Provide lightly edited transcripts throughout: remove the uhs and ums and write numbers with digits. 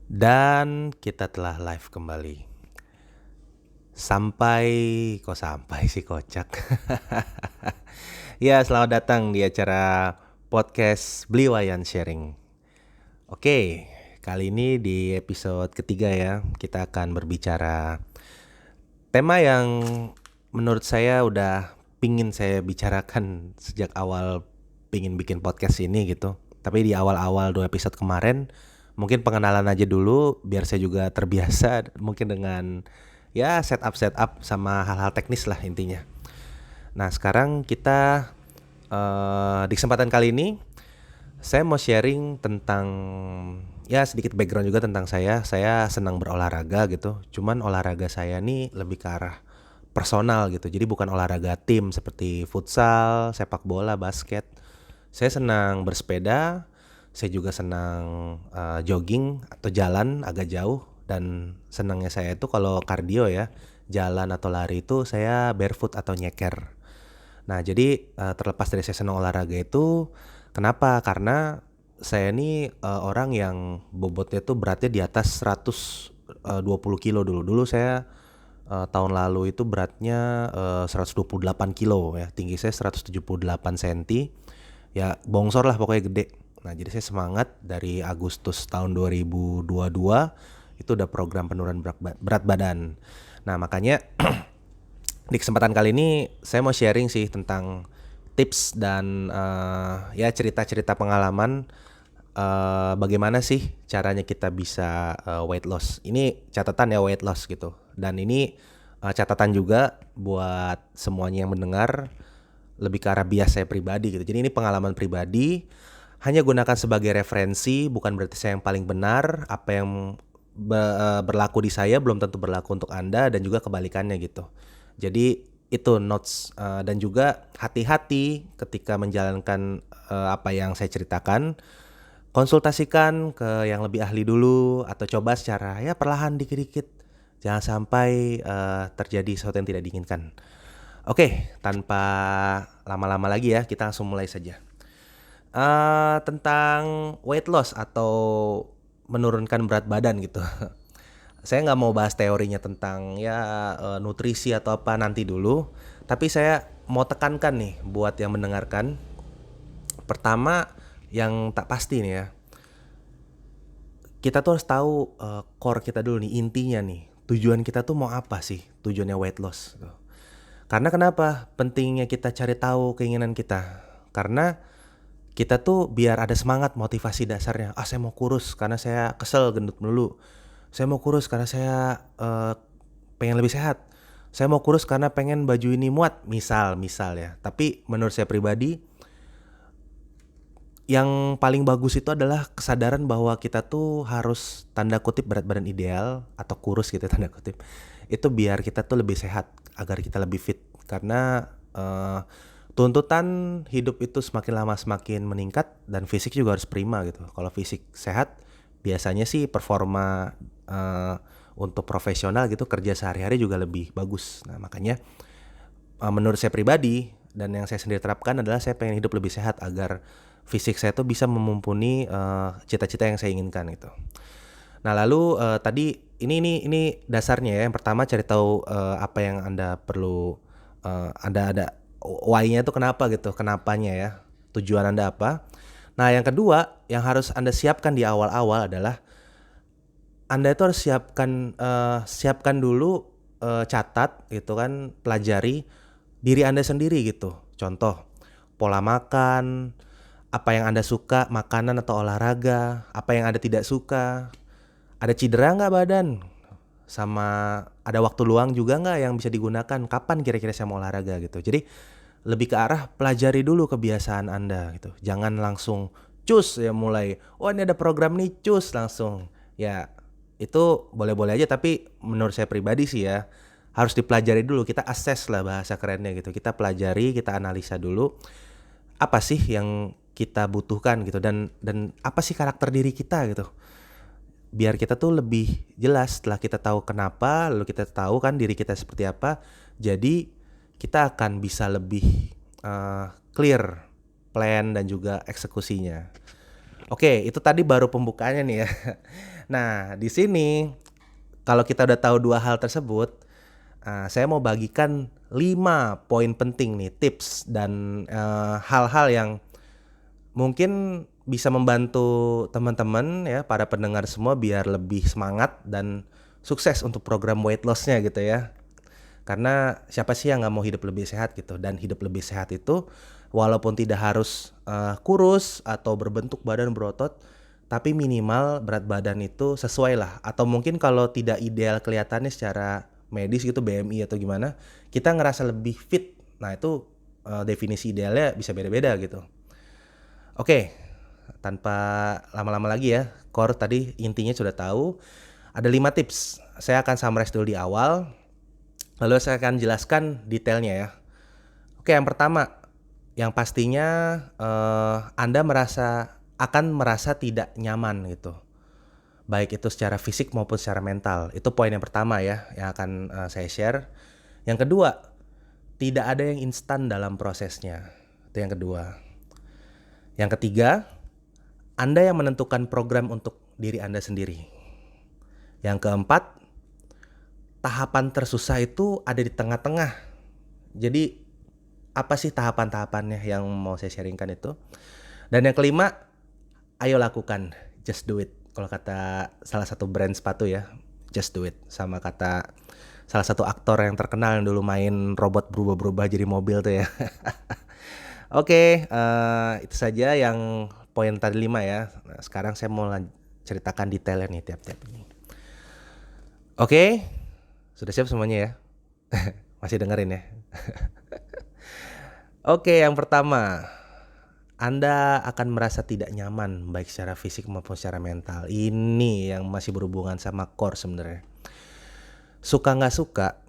Dan kita telah live kembali. Sampai sih kocak. Ya, selamat datang di acara podcast Beli Wayan Sharing. Oke, kali ini di episode ketiga ya, kita akan berbicara tema yang menurut saya udah pingin saya bicarakan sejak awal pingin bikin podcast ini gitu. Tapi di awal-awal 2 episode kemarin mungkin pengenalan aja dulu biar saya juga terbiasa mungkin dengan ya setup sama hal-hal teknis lah intinya. Nah sekarang kita di kesempatan kali ini saya mau sharing tentang ya sedikit background juga tentang saya. Saya senang berolahraga gitu. Cuman olahraga saya nih lebih ke arah personal gitu. Jadi bukan olahraga tim seperti futsal, sepak bola, basket. Saya senang bersepeda. Saya juga senang jogging atau jalan agak jauh. Dan senangnya saya itu kalau kardio ya, jalan atau lari itu saya barefoot atau nyeker. Nah, jadi terlepas dari saya senang olahraga itu, kenapa? Karena saya ini orang yang bobotnya tuh beratnya di atas 120 kilo dulu. Dulu saya tahun lalu itu beratnya 128 kilo ya. Tinggi saya 178 cm. Ya, bongsor lah pokoknya gede. Nah, jadi saya semangat dari Agustus tahun 2022 itu udah program penurunan berat badan. Nah, makanya di kesempatan kali ini saya mau sharing sih tentang tips dan ya cerita-cerita pengalaman bagaimana sih caranya kita bisa weight loss. Ini catatan ya weight loss gitu. Dan ini catatan juga buat semuanya yang mendengar lebih ke arah bias saya pribadi gitu. Jadi ini pengalaman pribadi, hanya gunakan sebagai referensi, bukan berarti saya yang paling benar. Apa yang berlaku di saya belum tentu berlaku untuk Anda dan juga kebalikannya gitu. Jadi itu notes dan juga hati-hati ketika menjalankan apa yang saya ceritakan. Konsultasikan ke yang lebih ahli dulu atau coba secara ya perlahan dikit-dikit. Jangan sampai terjadi sesuatu yang tidak diinginkan. Oke, tanpa lama-lama lagi ya, kita langsung mulai saja. Tentang weight loss atau menurunkan berat badan gitu. Saya nggak mau bahas teorinya tentang ya nutrisi atau apa nanti dulu. Tapi saya mau tekankan nih buat yang mendengarkan. Pertama, yang tak pasti nih ya. Kita tuh harus tahu core kita dulu nih, intinya nih. Tujuan kita tuh mau apa sih? Tujuannya weight loss. Karena kenapa? Pentingnya kita cari tahu keinginan kita. Karena kita tuh biar ada semangat motivasi dasarnya. Saya mau kurus karena saya kesel gendut melulu. Saya mau kurus karena saya pengen lebih sehat. Saya mau kurus karena pengen baju ini muat, misal ya. Tapi menurut saya pribadi, yang paling bagus itu adalah kesadaran bahwa kita tuh harus tanda kutip berat badan ideal atau kurus gitu tanda kutip. Itu biar kita tuh lebih sehat, agar kita lebih fit. Karena tuntutan hidup itu semakin lama semakin meningkat dan fisik juga harus prima gitu. Kalau fisik sehat, biasanya sih performa untuk profesional gitu kerja sehari-hari juga lebih bagus. Nah makanya menurut saya pribadi dan yang saya sendiri terapkan adalah saya pengen hidup lebih sehat agar fisik saya tuh bisa memumpuni cita-cita yang saya inginkan gitu. Nah lalu tadi ini dasarnya ya. Yang pertama cari tahu apa yang Anda perlu, ada why-nya tuh kenapa gitu, kenapanya ya, tujuan Anda apa. Nah yang kedua yang harus Anda siapkan di awal-awal adalah Anda itu harus siapkan dulu, catat gitu kan, pelajari diri Anda sendiri gitu. Contoh, pola makan, apa yang Anda suka, makanan atau olahraga, apa yang Anda tidak suka, ada cedera nggak badan, sama ada waktu luang juga nggak yang bisa digunakan, kapan kira-kira saya mau olahraga gitu. Jadi lebih ke arah pelajari dulu kebiasaan Anda gitu. Jangan langsung cus ya mulai, oh ini ada program nih cus langsung. Ya itu boleh-boleh aja tapi menurut saya pribadi sih ya harus dipelajari dulu, kita assess lah bahasa kerennya gitu. Kita pelajari, kita analisa dulu apa sih yang kita butuhkan gitu dan apa sih karakter diri kita gitu. Biar kita tuh lebih jelas setelah kita tahu kenapa, lalu kita tahu kan diri kita seperti apa. Jadi kita akan bisa lebih clear plan dan juga eksekusinya. Oke, itu tadi baru pembukaannya nih ya. Nah, di sini kalau kita udah tahu dua hal tersebut, saya mau bagikan 5 poin penting nih, tips dan hal-hal yang mungkin bisa membantu teman-teman ya, para pendengar semua biar lebih semangat dan sukses untuk program weight loss-nya gitu ya. Karena siapa sih yang nggak mau hidup lebih sehat gitu, dan hidup lebih sehat itu walaupun tidak harus kurus atau berbentuk badan berotot, tapi minimal berat badan itu sesuai lah. Atau mungkin kalau tidak ideal kelihatannya secara medis gitu, BMI atau gimana, kita ngerasa lebih fit. Nah itu definisi idealnya bisa beda-beda gitu. Oke, tanpa lama-lama lagi ya, core tadi intinya sudah tahu. Ada 5 tips. Saya akan summarize dulu di awal, lalu saya akan jelaskan detailnya ya. Oke, yang pertama, yang pastinya Anda akan merasa tidak nyaman gitu. Baik itu secara fisik maupun secara mental. Itu poin yang pertama ya, yang akan saya share. Yang kedua, tidak ada yang instan dalam prosesnya. Itu yang kedua. Yang ketiga, Anda yang menentukan program untuk diri Anda sendiri. Yang keempat, tahapan tersusah itu ada di tengah-tengah. Jadi apa sih tahapan-tahapannya yang mau saya sharingkan itu? Dan yang kelima, ayo lakukan, just do it. Kalau kata salah satu brand sepatu ya, just do it. Sama kata salah satu aktor yang terkenal yang dulu main robot berubah-berubah jadi mobil tuh ya. Oke, itu saja yang poin tadi 5 ya. Nah, sekarang saya mau ceritakan detailnya nih tiap-tiap ini. Oke, sudah siap semuanya ya? Masih dengerin ya? Oke, yang pertama, Anda akan merasa tidak nyaman baik secara fisik maupun secara mental. Ini yang masih berhubungan sama core sebenarnya. Suka nggak suka,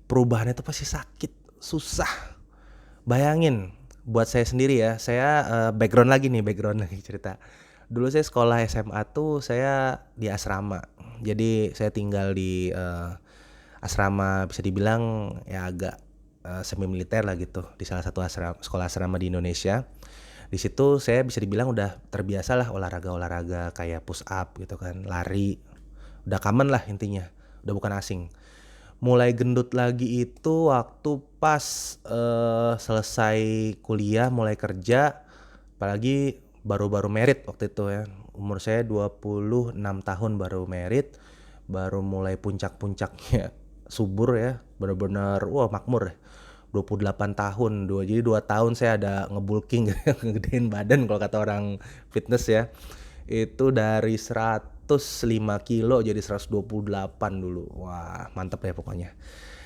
perubahan itu pasti sakit, susah. Bayangin, buat saya sendiri ya, saya background lagi cerita. Dulu saya sekolah SMA tuh saya di asrama. Jadi saya tinggal di asrama bisa dibilang ya agak semi militer lah gitu, di salah satu sekolah asrama di Indonesia. Di situ saya bisa dibilang udah terbiasa lah olahraga kayak push up gitu kan, lari. Udah common lah intinya, udah bukan asing. Mulai gendut lagi itu waktu pas selesai kuliah, mulai kerja, apalagi baru-baru merit waktu itu ya. Umur saya 26 tahun baru merit, baru mulai puncak-puncaknya subur ya, benar-benar wah makmur ya. 28 tahun, jadi 2 tahun saya ada ngebulking ngegedein badan kalau kata orang fitness ya. Itu dari 105 kilo jadi 128 dulu. Wah, mantep ya pokoknya.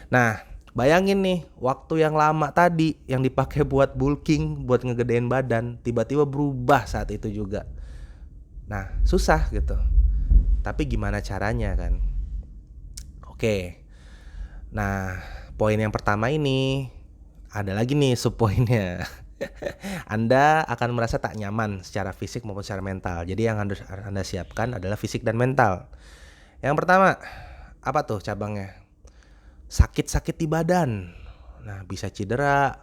Nah, bayangin nih, waktu yang lama tadi yang dipakai buat bulking, buat ngegedein badan, tiba-tiba berubah saat itu juga. Nah, susah gitu. Tapi gimana caranya kan? Oke. Nah, poin yang pertama ini ada lagi nih subpoinnya. Anda akan merasa tak nyaman secara fisik maupun secara mental. Jadi yang harus Anda siapkan adalah fisik dan mental. Yang pertama, apa tuh cabangnya? Sakit-sakit di badan. Nah, bisa cedera,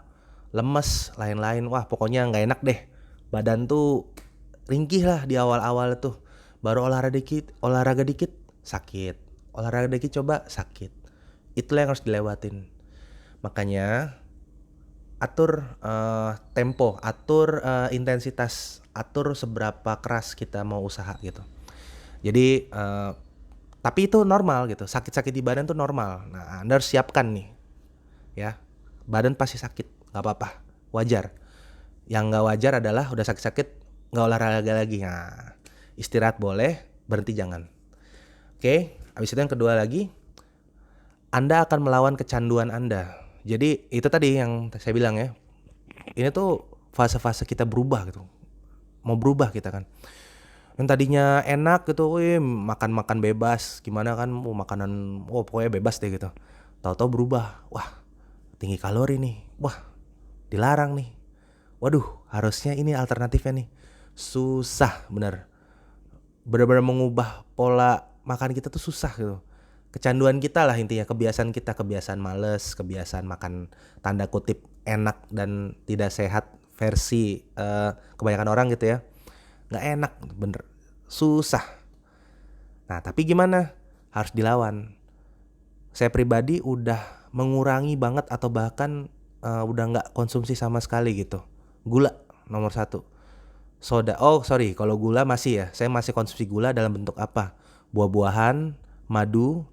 lemes, lain-lain. Wah, pokoknya nggak enak deh. Badan tuh ringkih lah di awal-awal tuh. Baru olahraga dikit, sakit. Olahraga dikit coba, sakit. Itulah yang harus dilewatin. Makanya atur tempo, atur intensitas, atur seberapa keras kita mau usaha gitu. Jadi tapi itu normal gitu, sakit-sakit di badan tuh normal. Nah, Anda harus siapkan nih ya, badan pasti sakit, gak apa-apa, wajar. Yang gak wajar adalah udah sakit-sakit gak olahraga lagi. Nah, istirahat boleh, berhenti jangan. Oke, habis itu yang kedua lagi, Anda akan melawan kecanduan Anda. Jadi itu tadi yang saya bilang ya, ini tuh fase-fase kita berubah gitu, mau berubah kita kan. Yang tadinya enak gitu, makan-makan bebas, gimana kan, makanan, pokoknya bebas deh gitu. Tahu-tahu berubah, wah tinggi kalori nih, wah dilarang nih. Waduh, harusnya ini alternatifnya nih. Susah bener. Benar-benar mengubah pola makan kita tuh susah gitu. Kecanduan kita lah intinya, kebiasaan kita, kebiasaan males, kebiasaan makan tanda kutip enak dan tidak sehat versi kebanyakan orang gitu ya. nggak enak, bener, susah. Nah tapi gimana? Harus dilawan. Saya pribadi udah mengurangi banget atau bahkan udah nggak konsumsi sama sekali gitu. Gula nomor satu. Soda, oh sorry, kalau gula masih ya, saya masih konsumsi gula dalam bentuk apa? Buah-buahan, madu,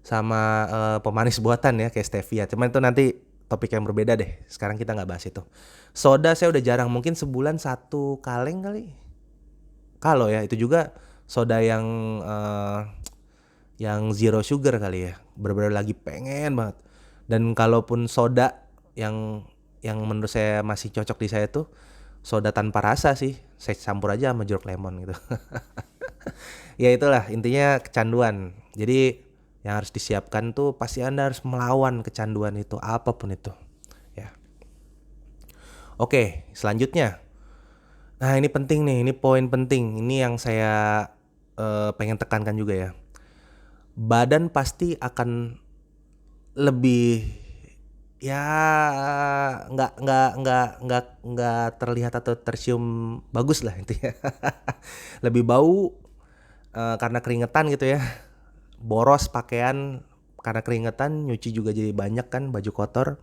sama pemanis buatan ya kayak stevia. Cuman itu nanti topik yang berbeda deh. Sekarang kita nggak bahas itu. Soda saya udah jarang, mungkin sebulan 1 kaleng kali. Kalau ya itu juga soda yang zero sugar kali ya. Bener-bener lagi pengen banget. Dan kalaupun soda yang menurut saya masih cocok di saya tuh soda tanpa rasa sih. Saya campur aja sama jeruk lemon gitu. Ya itulah intinya kecanduan. Jadi yang harus disiapkan tuh pasti Anda harus melawan kecanduan itu apapun itu. Ya. Oke, selanjutnya. Nah, ini penting nih, ini poin penting. Ini yang saya pengen tekankan juga ya. Badan pasti akan lebih ya nggak terlihat atau tercium bagus lah intinya. Lebih bau karena keringetan gitu ya. Boros pakaian karena keringetan, nyuci juga jadi banyak kan baju kotor,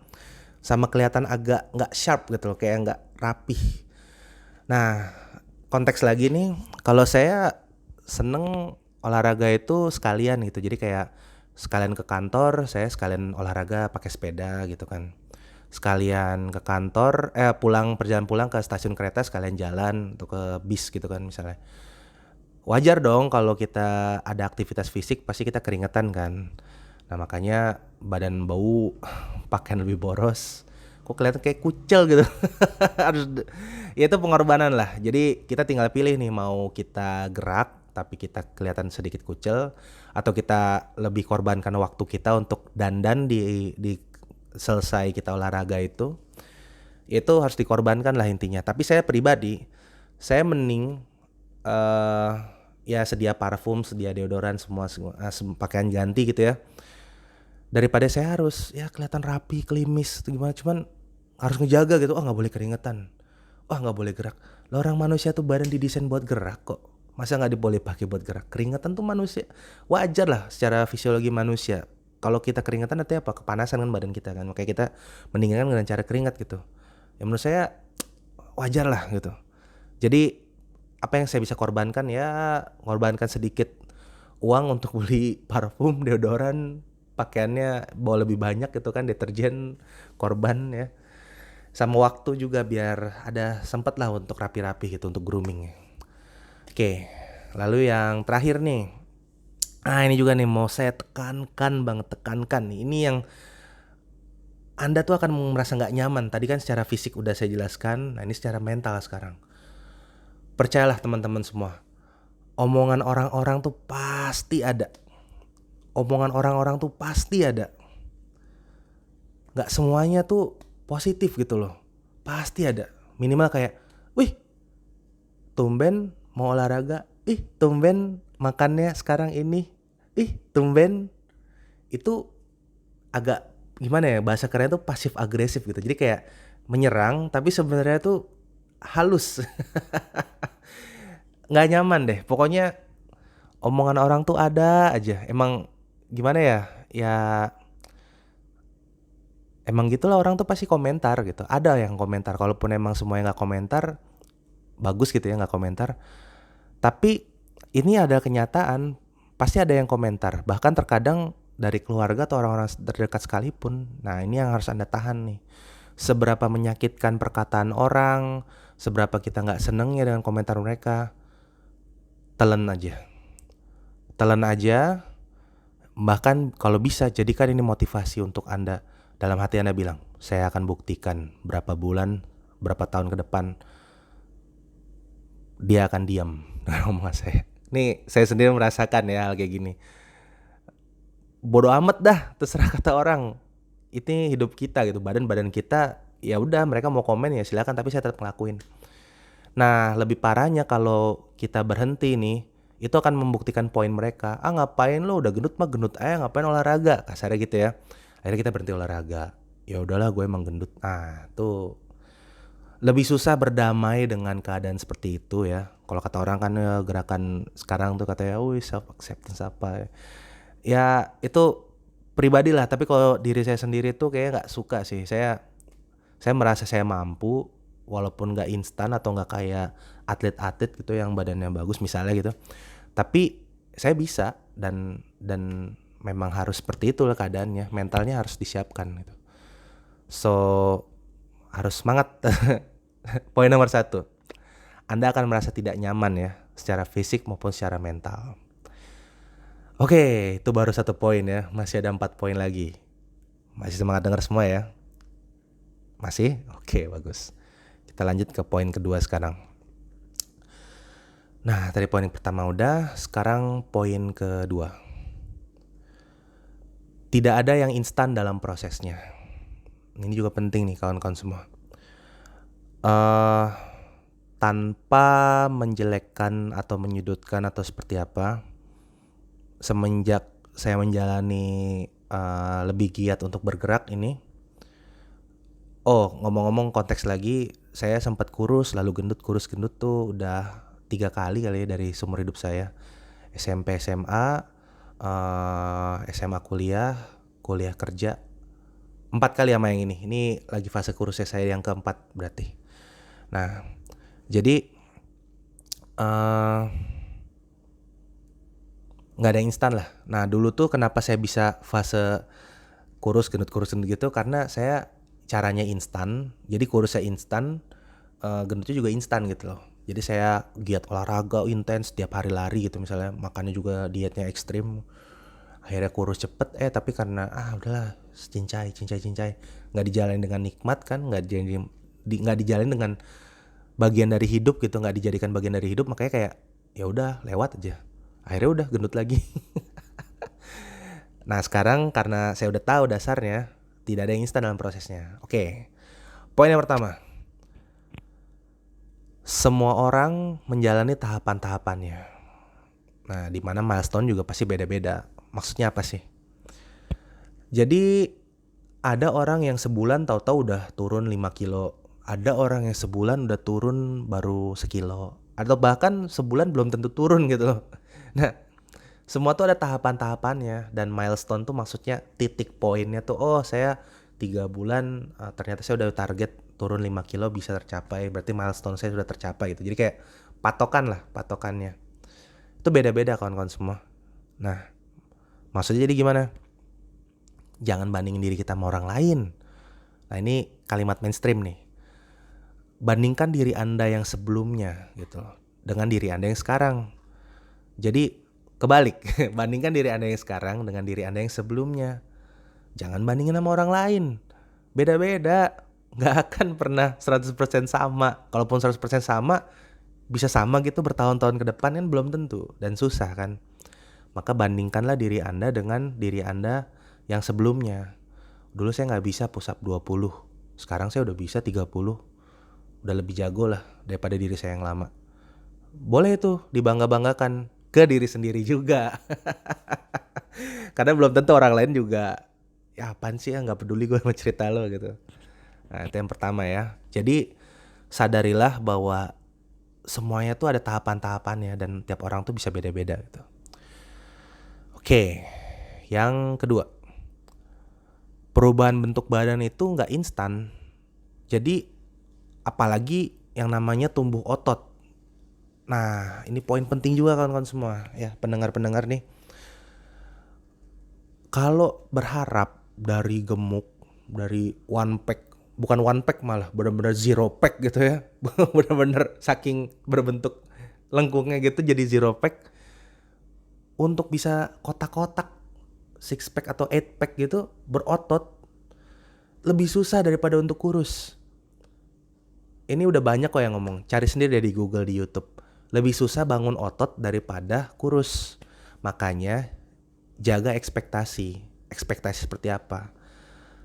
sama kelihatan agak nggak sharp gitu loh, kayak nggak rapih. Nah konteks lagi nih, kalau saya seneng olahraga itu sekalian gitu, jadi kayak sekalian ke kantor saya sekalian olahraga pakai sepeda gitu kan, sekalian ke kantor pulang perjalanan pulang ke stasiun kereta sekalian jalan atau ke bis gitu kan misalnya. Wajar dong kalau kita ada aktivitas fisik pasti kita keringetan kan. Nah makanya badan bau, pakaian lebih boros, kok kelihatan kayak kucel gitu. Harus ya itu pengorbanan lah. Jadi kita tinggal pilih nih mau kita gerak tapi kita kelihatan sedikit kucel, atau kita lebih korbankan waktu kita untuk dandan di selesai kita olahraga itu harus dikorbankan lah intinya. Tapi saya pribadi saya mending ya sedia parfum, sedia deodoran, semua pakaian ganti gitu ya, daripada saya harus ya kelihatan rapi, klimis gimana, cuman harus ngejaga gitu. Nggak boleh keringetan, nggak boleh gerak. Lah orang manusia tuh badan didesain buat gerak kok, masa nggak boleh pakai buat gerak? Keringetan tuh manusia wajar lah secara fisiologi manusia. Kalau kita keringetan nanti apa? Kepanasan kan badan kita kan, makanya kita mendingan dengan cara keringat gitu. Ya menurut saya wajar lah gitu. Jadi apa yang saya bisa korbankan ya korbankan sedikit uang untuk beli parfum, deodoran, pakaiannya bawa lebih banyak gitu kan, deterjen, korban ya. Sama waktu juga biar ada sempet lah untuk rapi-rapi gitu, untuk grooming. Oke, lalu yang terakhir nih. Ini juga nih mau saya tekankan nih. Ini yang Anda tuh akan merasa gak nyaman. Tadi kan secara fisik udah saya jelaskan, nah ini secara mental sekarang. Percayalah teman-teman semua, omongan orang-orang tuh pasti ada. Omongan orang-orang tuh pasti ada. Gak semuanya tuh positif gitu loh. Pasti ada. Minimal kayak, wih, tumben mau olahraga. Ih, tumben makannya sekarang ini. Ih, tumben. Itu agak gimana ya, bahasa kerennya tuh pasif agresif gitu. Jadi kayak menyerang tapi sebenarnya tuh halus. Nggak nyaman deh. Pokoknya omongan orang tuh ada aja. Emang gimana ya? Ya emang gitulah, orang tuh pasti komentar gitu. Ada yang komentar. Kalaupun emang semuanya nggak komentar, bagus gitu ya nggak komentar. Tapi ini ada kenyataan, pasti ada yang komentar. Bahkan terkadang dari keluarga atau orang-orang terdekat sekalipun. Nah ini yang harus Anda tahan nih. Seberapa menyakitkan perkataan orang, seberapa kita nggak senengnya dengan komentar mereka, telan aja. Bahkan kalau bisa jadikan ini motivasi untuk Anda. Dalam hati Anda bilang, saya akan buktikan berapa bulan, berapa tahun ke depan dia akan diam dengan omongan saya. Nih saya sendiri merasakan ya hal kayak gini. Bodoh amat dah, terserah kata orang. Ini hidup kita gitu, badan kita. Ya udah, mereka mau komen ya silakan, tapi saya tetap ngelakuin. Nah lebih parahnya kalau kita berhenti nih, itu akan membuktikan poin mereka. Ngapain lo, udah gendut mah gendut aja, ngapain olahraga, kasarnya gitu ya. Akhirnya kita berhenti olahraga. Ya udahlah, gue emang gendut. Nah tuh lebih susah berdamai dengan keadaan seperti itu ya. Kalau kata orang kan gerakan sekarang tuh katanya, wih self acceptance apa ya. Ya itu pribadi lah. Tapi kalau diri saya sendiri tuh kayak nggak suka sih. Saya merasa saya mampu, walaupun nggak instan atau nggak kayak atlet-atlet gitu yang badannya bagus misalnya gitu. Tapi saya bisa dan memang harus seperti itu lah keadaannya. Mentalnya harus disiapkan gitu. So harus semangat. Poin nomor 1. Anda akan merasa tidak nyaman ya, secara fisik maupun secara mental. Oke, itu baru 1 poin ya. Masih ada 4 poin lagi. Masih semangat dengar semua ya? Masih? Oke, bagus. Kita lanjut ke poin kedua sekarang. Nah, tadi poin yang pertama udah, sekarang poin kedua. Tidak ada yang instan dalam prosesnya. Ini juga penting nih kawan-kawan semua. Tanpa menjelekkan atau menyudutkan atau seperti apa, semenjak saya menjalani lebih giat untuk bergerak ini. Oh, ngomong-ngomong konteks lagi, saya sempat kurus lalu gendut, kurus gendut tuh udah 3 kali kali ya dari seumur hidup saya. SMP, SMA, SMA kuliah, kuliah kerja. 4 kali sama yang ini. Ini lagi fase kurusnya saya yang keempat berarti. Nah, jadi nggak ada instan lah. Nah dulu tuh kenapa saya bisa fase kurus gendut gitu, karena saya caranya instan. Jadi kurusnya instan, gendutnya juga instan gitu loh. Jadi saya giat olahraga intens, tiap hari lari gitu misalnya, makannya juga dietnya ekstrim. Akhirnya kurus cepet, tapi karena udahlah cincai, nggak dijalani dengan nikmat kan, nggak dijalani dengan bagian dari hidup gitu, nggak dijadikan bagian dari hidup, makanya kayak ya udah lewat aja. Akhirnya udah gendut lagi. Nah sekarang karena saya udah tahu dasarnya, tidak ada yang instan dalam prosesnya. Oke, poin yang pertama. Semua orang menjalani tahapan-tahapannya. Nah di mana milestone juga pasti beda-beda. Maksudnya apa sih? Jadi ada orang yang sebulan tahu-tahu udah turun 5 kilo. Ada orang yang sebulan udah turun baru sekilo. Atau bahkan sebulan belum tentu turun gitu loh. Nah semua tuh ada tahapan-tahapannya. Dan milestone tuh maksudnya titik poinnya tuh, saya 3 bulan ternyata saya udah target turun 5 kilo bisa tercapai. Berarti milestone saya sudah tercapai gitu. Jadi kayak patokan lah, patokannya. Itu beda-beda kawan-kawan semua. Nah maksudnya jadi gimana? Jangan bandingin diri kita sama orang lain. Nah ini kalimat mainstream nih. Bandingkan diri Anda yang sebelumnya gitu dengan diri Anda yang sekarang. Jadi kebalik, bandingkan diri Anda yang sekarang dengan diri Anda yang sebelumnya. Jangan bandingin sama orang lain. Beda-beda. Gak akan pernah 100% sama. Kalaupun 100% sama, bisa sama gitu bertahun-tahun ke depan kan belum tentu. Dan susah kan. Maka bandingkanlah diri Anda dengan diri Anda yang sebelumnya. Dulu saya gak bisa push up 20. Sekarang saya udah bisa 30. Udah lebih jago lah daripada diri saya yang lama. Boleh tuh dibangga-banggakan ke diri sendiri juga. Karena belum tentu orang lain juga, ya apaan sih ya, gak peduli gue sama cerita lo gitu. Nah itu yang pertama ya. Jadi sadarilah bahwa semuanya tuh ada tahapan-tahapannya dan tiap orang tuh bisa beda-beda gitu. Oke, yang kedua, perubahan bentuk badan itu gak instan. Jadi apalagi yang namanya tumbuh otot. Nah ini poin penting juga kawan-kawan semua ya, pendengar-pendengar nih. Kalau berharap dari gemuk, dari one pack, bukan one pack malah benar-benar zero pack gitu ya. Benar-benar saking berbentuk lengkungnya gitu jadi zero pack. Untuk bisa kotak-kotak 6 pack atau 8 pack gitu berotot lebih susah daripada untuk kurus. Ini udah banyak kok yang ngomong, cari sendiri di Google, di YouTube. Lebih susah bangun otot daripada kurus. Makanya jaga ekspektasi. Ekspektasi seperti apa?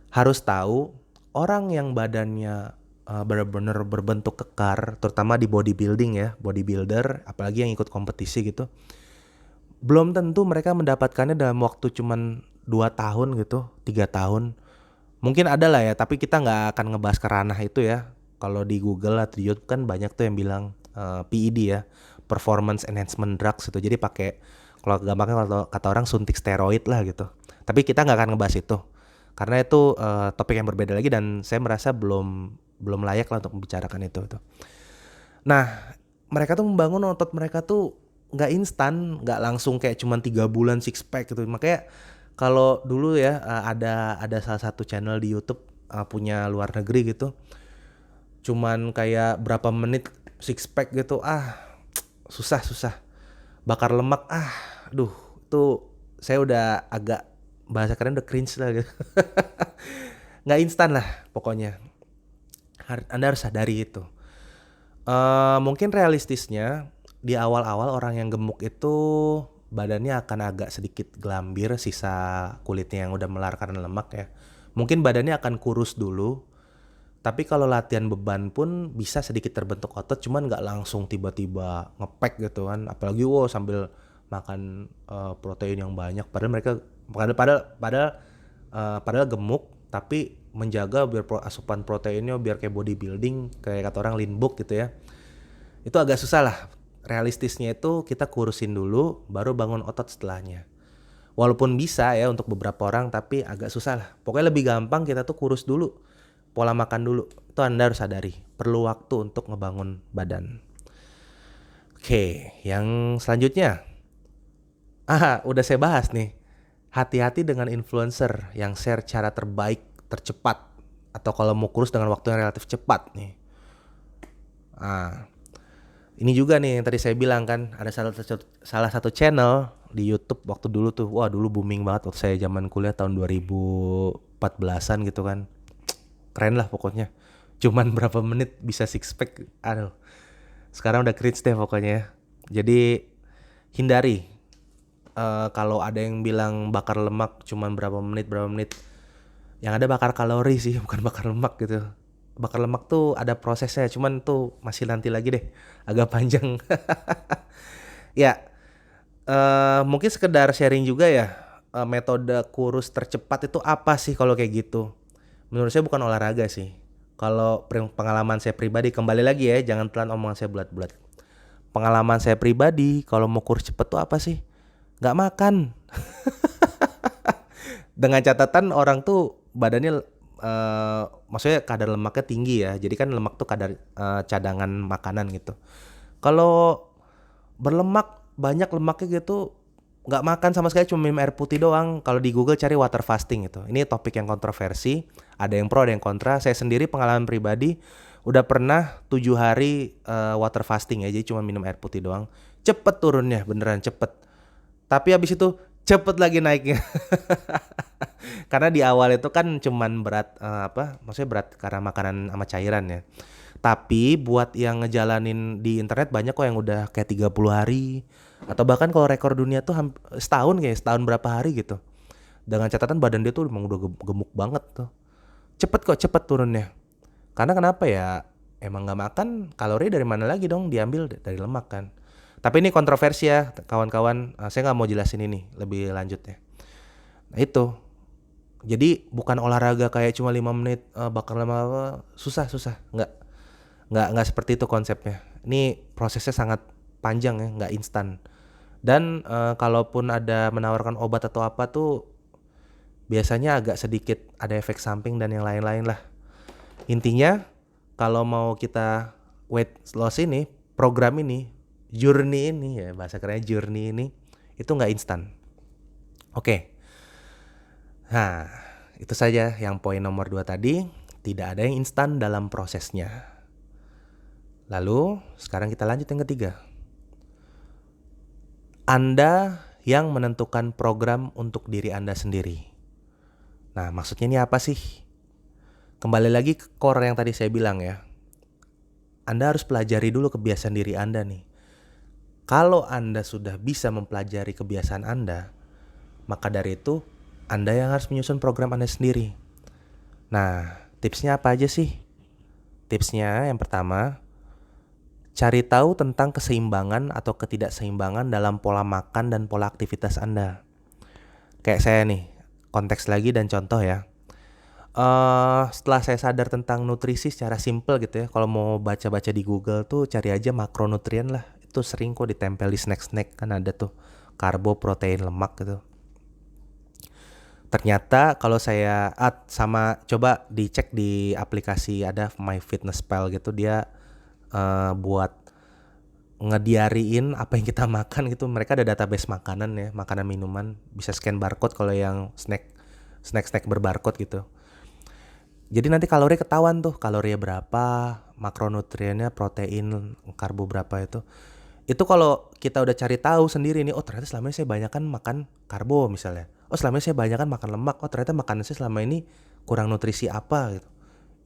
Harus tahu orang yang badannya benar-benar berbentuk kekar, terutama di bodybuilding ya, bodybuilder, apalagi yang ikut kompetisi gitu. Belum tentu mereka mendapatkannya dalam waktu cuman 2 tahun gitu, 3 tahun. Mungkin ada lah ya, tapi kita gak akan ngebahas ke ranah itu ya. Kalau di Google atau di YouTube kan banyak tuh yang bilang PED ya, performance enhancement drugs gitu. Jadi pakai, kalau gampangnya kalau kata orang suntik steroid lah gitu. Tapi kita nggak akan ngebahas itu karena itu topik yang berbeda lagi dan saya merasa belum layak lah untuk membicarakan itu. Nah, mereka tuh membangun otot mereka tuh nggak instan, nggak langsung kayak cuman 3 bulan six pack gitu. Makanya kalau dulu ya ada salah satu channel di YouTube punya luar negeri gitu, cuman kayak berapa menit six pack gitu, susah bakar lemak, aduh itu saya udah agak, bahasa keren udah cringe lah gitu. Nggak instan lah pokoknya, Anda harus sadari itu. Mungkin realistisnya di awal-awal orang yang gemuk itu badannya akan agak sedikit gelambir, sisa kulitnya yang udah melar karena lemak ya. Mungkin badannya akan kurus dulu, tapi kalau latihan beban pun bisa sedikit terbentuk otot, cuman nggak langsung tiba-tiba ngepack gitu kan. Apalagi sambil makan protein yang banyak. Padahal mereka padahal gemuk, tapi menjaga biar asupan proteinnya biar kayak bodybuilding, kayak kata orang lean bulk gitu ya. Itu agak susah lah. Realistisnya itu kita kurusin dulu, baru bangun otot setelahnya. Walaupun bisa ya untuk beberapa orang, tapi agak susah lah. Pokoknya lebih gampang kita tuh kurus dulu, pola makan dulu. Itu Anda harus sadari, perlu waktu untuk ngebangun badan. Oke, yang selanjutnya. Udah saya bahas nih. Hati-hati dengan influencer yang share cara terbaik, tercepat, atau kalau mau kurus dengan waktu yang relatif cepat nih. Ini juga nih yang tadi saya bilang kan, ada salah satu channel di YouTube waktu dulu tuh, dulu booming banget waktu saya zaman kuliah tahun 2014-an gitu kan. Keren lah pokoknya. Cuman berapa menit bisa six pack, aduh. Sekarang udah cringe deh pokoknya ya. Jadi hindari. Kalau ada yang bilang bakar lemak cuman berapa menit, yang ada bakar kalori sih, bukan bakar lemak gitu. Bakar lemak tuh ada prosesnya, cuman tuh masih nanti lagi deh, agak panjang. Ya, mungkin sekedar sharing juga ya, metode kurus tercepat itu apa sih kalau kayak gitu. Menurut saya bukan olahraga sih. Kalau pengalaman saya pribadi, kembali lagi ya, jangan telan omongan saya bulat-bulat. Pengalaman saya pribadi, kalau mau kurus cepet tuh apa sih? Nggak makan. Dengan catatan orang tuh badannya maksudnya kadar lemaknya tinggi ya. Jadi kan lemak tuh kadar cadangan makanan gitu. Kalau berlemak, banyak lemaknya gitu, nggak makan sama sekali, cuma minum air putih doang. Kalau di Google cari water fasting gitu. Ini topik yang kontroversi, ada yang pro, ada yang kontra. Saya sendiri pengalaman pribadi udah pernah 7 hari water fasting ya, jadi cuma minum air putih doang. Cepet turunnya, beneran cepet. Tapi habis itu cepet lagi naiknya. Karena di awal itu kan cuman berat maksudnya berat karena makanan sama cairan ya. Tapi buat yang ngejalanin di internet banyak kok yang udah kayak 30 hari. Atau bahkan kalau rekor dunia tuh setahun berapa hari gitu. Dengan catatan badan dia tuh emang udah gemuk banget tuh. Cepet turunnya. Karena kenapa ya? Emang gak makan, kalori dari mana lagi dong? Diambil dari lemak kan. Tapi ini kontroversi ya kawan-kawan, saya gak mau jelasin ini lebih lanjutnya. Nah itu. Jadi bukan olahraga kayak cuma 5 menit bakar lemak, susah. Nggak seperti itu konsepnya. Ini prosesnya sangat panjang ya, nggak instan. Dan kalaupun ada menawarkan obat atau apa tuh biasanya agak sedikit ada efek samping dan yang lain-lain lah. Intinya kalau mau kita weight loss ini, program ini, journey ini ya, bahasa kerennya journey ini, itu nggak instan. Oke. Nah, itu saja yang poin nomor 2 tadi. Tidak ada yang instan dalam prosesnya. Lalu sekarang kita lanjut yang ketiga. Anda yang menentukan program untuk diri Anda sendiri. Nah, maksudnya ini apa sih? Kembali lagi ke core yang tadi saya bilang ya. Anda harus pelajari dulu kebiasaan diri Anda nih. Kalau Anda sudah bisa mempelajari kebiasaan Anda, maka dari itu Anda yang harus menyusun program Anda sendiri. Nah, tipsnya apa aja sih? Tipsnya yang pertama, cari tahu tentang keseimbangan atau ketidakseimbangan dalam pola makan dan pola aktivitas Anda. Kayak saya nih, konteks lagi dan contoh ya. Setelah saya sadar tentang nutrisi secara simpel gitu ya, kalau mau baca-baca di Google tuh cari aja makronutrien lah. Itu sering kok ditempel di snack-snack, kan ada tuh karbo, protein, lemak gitu. Ternyata kalau saya sama coba dicek di aplikasi ada MyFitnessPal gitu, dia buat ngediariin apa yang kita makan gitu. Mereka ada database makanan ya, makanan minuman, bisa scan barcode kalau yang snack berbarcode gitu. Jadi nanti kalori ketahuan tuh, kalorinya berapa, makronutriennya, protein, karbo berapa itu. Itu kalau kita udah cari tahu sendiri nih, oh ternyata selama ini saya banyak kan makan karbo misalnya. Oh selama ini saya banyak kan makan lemak. Oh ternyata makanan saya selama ini kurang nutrisi apa gitu.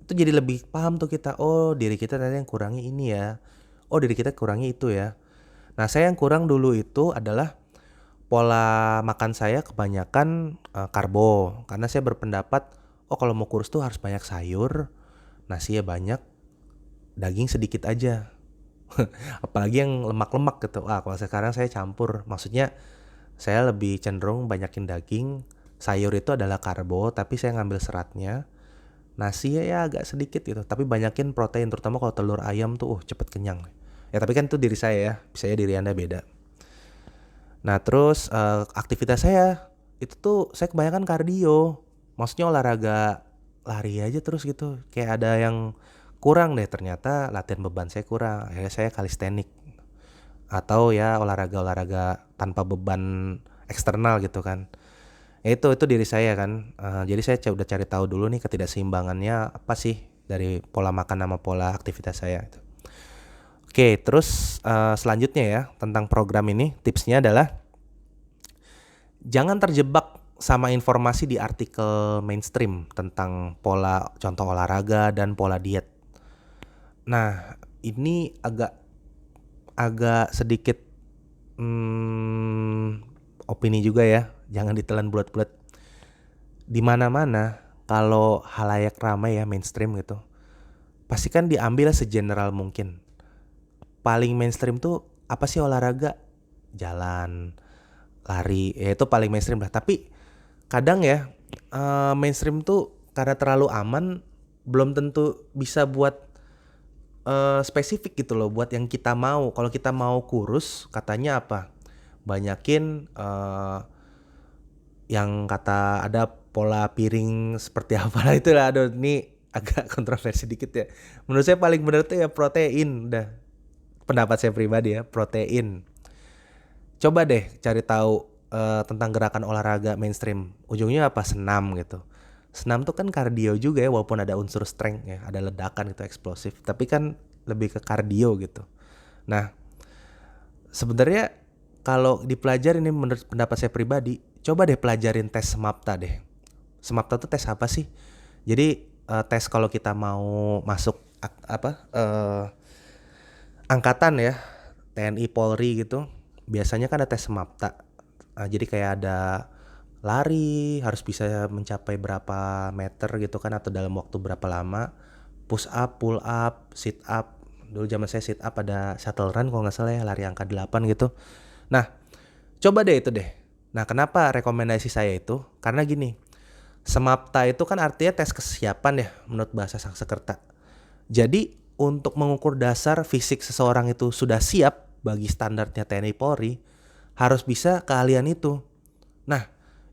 Itu jadi lebih paham tuh kita. Oh diri kita ternyata yang kurangi ini ya. Oh diri kita kurangi itu ya. Nah saya yang kurang dulu itu adalah pola makan saya kebanyakan karbo. Karena saya berpendapat, oh kalau mau kurus tuh harus banyak sayur, nasi ya banyak, daging sedikit aja. Apalagi yang lemak-lemak gitu. Kalau sekarang saya campur. Maksudnya saya lebih cenderung banyakin daging. Sayur itu adalah karbo, tapi saya ngambil seratnya. Nasi ya agak sedikit gitu, tapi banyakin protein, terutama kalau telur ayam tuh cepet kenyang. Ya tapi kan itu diri saya ya, bisa ya diri Anda beda. Nah terus aktivitas saya itu tuh saya kebanyakan kardio. Maksudnya olahraga lari aja terus gitu. Kayak ada yang kurang deh, ternyata latihan beban saya kurang. Akhirnya saya kalistenik. Atau ya olahraga-olahraga tanpa beban eksternal gitu kan. Itu diri saya kan. Jadi saya udah cari tahu dulu nih ketidakseimbangannya apa sih dari pola makan sama pola aktivitas saya gitu. Oke, terus selanjutnya ya tentang program ini, tipsnya adalah jangan terjebak sama informasi di artikel mainstream tentang pola contoh olahraga dan pola diet. Nah, ini agak sedikit opini juga ya, jangan ditelan bulat-bulat. Di mana-mana kalau halayak ramai ya mainstream gitu, pasti kan diambil segeneral mungkin. Paling mainstream tuh apa sih olahraga? Jalan, lari, ya itu paling mainstream lah. Tapi kadang ya mainstream tuh karena terlalu aman belum tentu bisa buat spesifik gitu loh buat yang kita mau. Kalau kita mau kurus katanya apa? Banyakin yang kata ada pola piring seperti apalah itulah. Aduh ini agak kontroversi dikit ya. Menurut saya paling benar tuh ya protein. Udah pendapat saya pribadi ya, protein. Coba deh cari tahu tentang gerakan olahraga mainstream. Ujungnya apa? Senam gitu. Senam tuh kan kardio juga ya, walaupun ada unsur strength ya, ada ledakan gitu eksplosif, tapi kan lebih ke kardio gitu. Nah, sebenarnya kalau dipelajari ini menurut pendapat saya pribadi, coba deh pelajarin tes SMAPTA deh. SMAPTA tuh tes apa sih? Jadi tes kalau kita mau masuk angkatan ya, TNI Polri gitu, biasanya kan ada tes SMAPTA. Jadi kayak ada lari, harus bisa mencapai berapa meter gitu kan, atau dalam waktu berapa lama, push up, pull up, sit up. Dulu zaman saya sit up ada shuttle run kalau nggak salah ya, lari angka 8 gitu. Nah, coba deh itu deh. Nah, kenapa rekomendasi saya itu? Karena gini, SMAPTA itu kan artinya tes kesiapan ya menurut bahasa Sanskerta. Jadi untuk mengukur dasar fisik seseorang itu sudah siap bagi standarnya TNI Polri, harus bisa keahlian itu. Nah,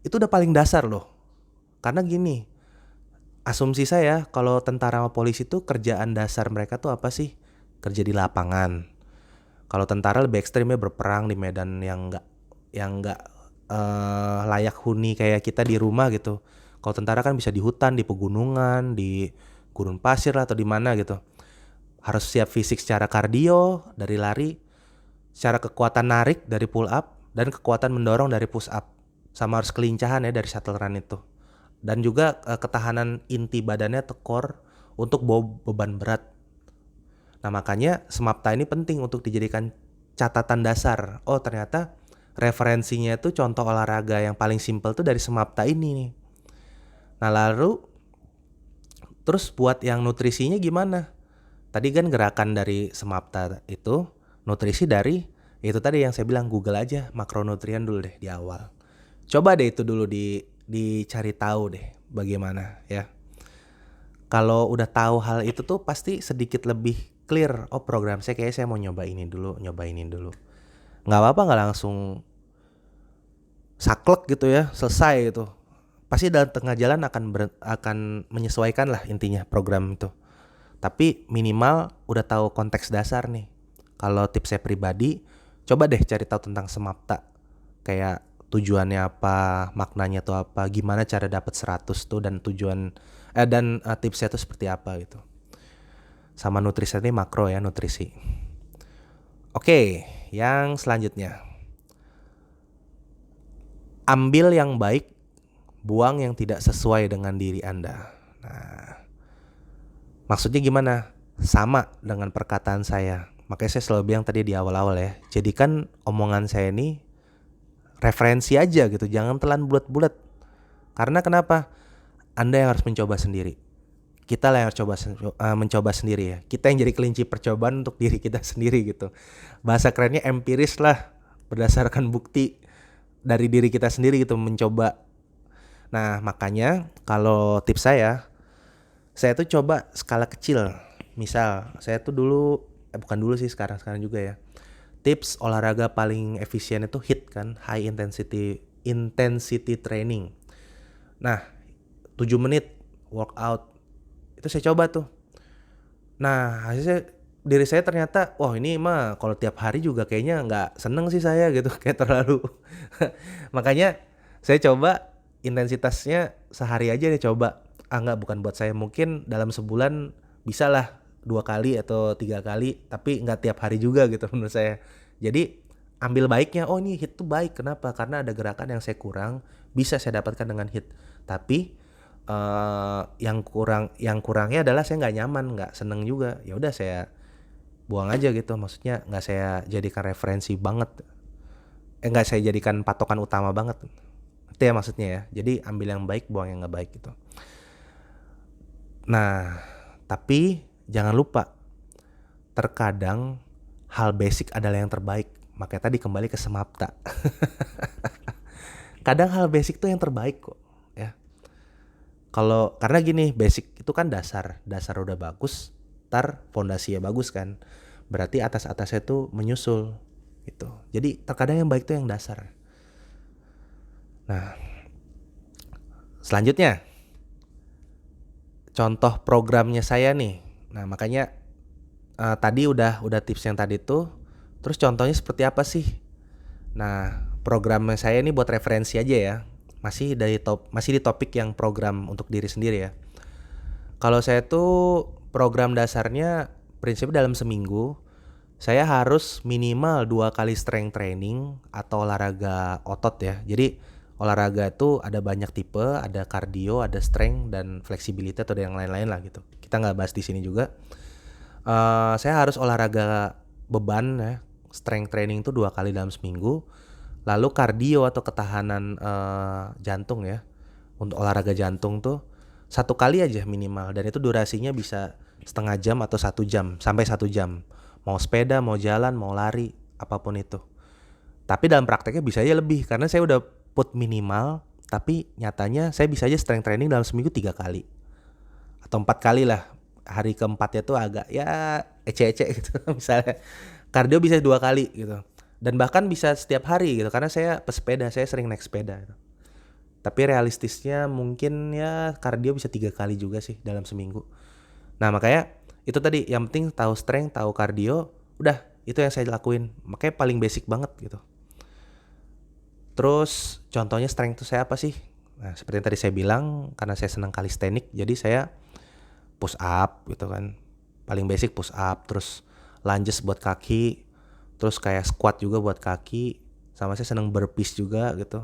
itu udah paling dasar loh. Karena gini, asumsi saya kalau tentara sama polisi tuh kerjaan dasar mereka tuh apa sih? Kerja di lapangan. Kalau tentara lebih ekstrimnya berperang di medan yang nggak layak huni kayak kita di rumah gitu. Kalau tentara kan bisa di hutan, di pegunungan, di gurun pasir lah, atau di mana gitu. Harus siap fisik secara kardio dari lari, secara kekuatan narik dari pull up, dan kekuatan mendorong dari push up. Sama harus kelincahan ya dari shuttle run itu. Dan juga ketahanan inti badannya atau core untuk bawa beban berat. Nah makanya SMAPTA ini penting untuk dijadikan catatan dasar. Oh ternyata referensinya itu contoh olahraga yang paling simpel tuh dari SMAPTA ini nih. Nah lalu terus buat yang nutrisinya gimana? Tadi kan gerakan dari SMAPTA itu, nutrisi dari itu tadi yang saya bilang, Google aja makronutrien dulu deh di awal. Coba deh itu dulu dicari tahu deh bagaimana ya. Kalau udah tahu hal itu tuh pasti sedikit lebih clear. Oh, program saya kayaknya saya mau nyoba ini dulu, nyoba ini dulu. Nggak apa-apa nggak langsung saklek gitu ya, selesai gitu. Pasti dalam tengah jalan akan menyesuaikan lah intinya program itu. Tapi minimal udah tahu konteks dasar nih. Kalau tips saya pribadi, coba deh cari tahu tentang Semapta. Kayak tujuannya apa, maknanya tuh apa, gimana cara dapat 100 tuh dan tipsnya tuh seperti apa gitu. Sama nutrisi ini makro ya, nutrisi. Oke, yang selanjutnya. Ambil yang baik, buang yang tidak sesuai dengan diri Anda. Nah, maksudnya gimana? Sama dengan perkataan saya. Makanya saya selalu bilang tadi di awal-awal ya. Jadikan omongan saya ini referensi aja gitu. Jangan telan bulat-bulat. Karena kenapa? Anda yang harus mencoba sendiri. Kita lah yang harus mencoba sendiri ya. Kita yang jadi kelinci percobaan untuk diri kita sendiri gitu. Bahasa kerennya empiris lah. Berdasarkan bukti dari diri kita sendiri gitu, mencoba. Nah, makanya kalau tips saya tuh coba skala kecil. Misal, saya tuh bukan dulu sih, sekarang juga ya. Tips olahraga paling efisien itu HIIT kan, high intensity training. Nah, 7 menit workout. Itu saya coba tuh. Nah, hasilnya diri saya ternyata, wah ini mah kalau tiap hari juga kayaknya nggak seneng sih saya gitu, kayak terlalu. Makanya saya coba intensitasnya sehari aja deh coba. Nggak, bukan buat saya, mungkin dalam sebulan bisa lah 2 kali atau 3 kali, tapi nggak tiap hari juga gitu menurut saya. Jadi ambil baiknya, oh ini HIIT tuh baik, kenapa? Karena ada gerakan yang saya kurang, bisa saya dapatkan dengan HIIT. Tapi yang kurangnya adalah saya nggak nyaman, nggak seneng juga. Ya udah saya buang aja gitu, maksudnya nggak saya jadikan referensi banget, nggak saya jadikan patokan utama banget. Itu ya maksudnya ya. Jadi ambil yang baik, buang yang nggak baik gitu. Nah, tapi jangan lupa, terkadang hal basic adalah yang terbaik. Makanya tadi kembali ke Semapta. Kadang hal basic tuh yang terbaik kok ya. Karena gini, basic itu kan dasar udah bagus, ntar fondasinya bagus kan. Berarti atas-atasnya tuh menyusul gitu. Jadi terkadang yang baik tuh yang dasar. Nah, selanjutnya contoh programnya saya nih. Nah, makanya tadi udah tips yang tadi tuh. Terus contohnya seperti apa sih? Nah, programnya saya ini buat referensi aja ya. Masih di topik yang program untuk diri sendiri ya. Kalau saya tuh program dasarnya prinsip dalam seminggu saya harus minimal 2 kali strength training atau olahraga otot ya. Jadi olahraga itu ada banyak tipe, ada cardio, ada strength dan flexibility atau ada yang lain-lain lah gitu. Kita nggak bahas di sini juga. Saya harus olahraga beban ya, strength training itu 2 kali dalam seminggu. Lalu cardio atau ketahanan jantung ya, untuk olahraga jantung tuh 1 kali aja minimal, dan itu durasinya bisa setengah jam atau 1 jam sampai 1 jam. Mau sepeda, mau jalan, mau lari, apapun itu. Tapi dalam prakteknya bisa aja lebih, karena saya udah put minimal, tapi nyatanya saya bisa aja strength training dalam seminggu 3 kali atau 4 kali lah. Hari keempatnya tuh agak ya ece-ece gitu misalnya. Cardio bisa 2 kali gitu. Dan bahkan bisa setiap hari gitu, karena saya pesepeda, saya sering naik sepeda gitu. Tapi realistisnya mungkin ya cardio bisa 3 kali juga sih dalam seminggu. Nah makanya itu tadi, yang penting tahu strength, tahu cardio, udah itu yang saya lakuin. Makanya paling basic banget gitu. Terus contohnya strength itu saya apa sih? Nah seperti yang tadi saya bilang, karena saya senang calisthenics, jadi saya push up gitu kan. Paling basic push up, terus lunges buat kaki, terus kayak squat juga buat kaki, sama saya seneng burpees juga gitu.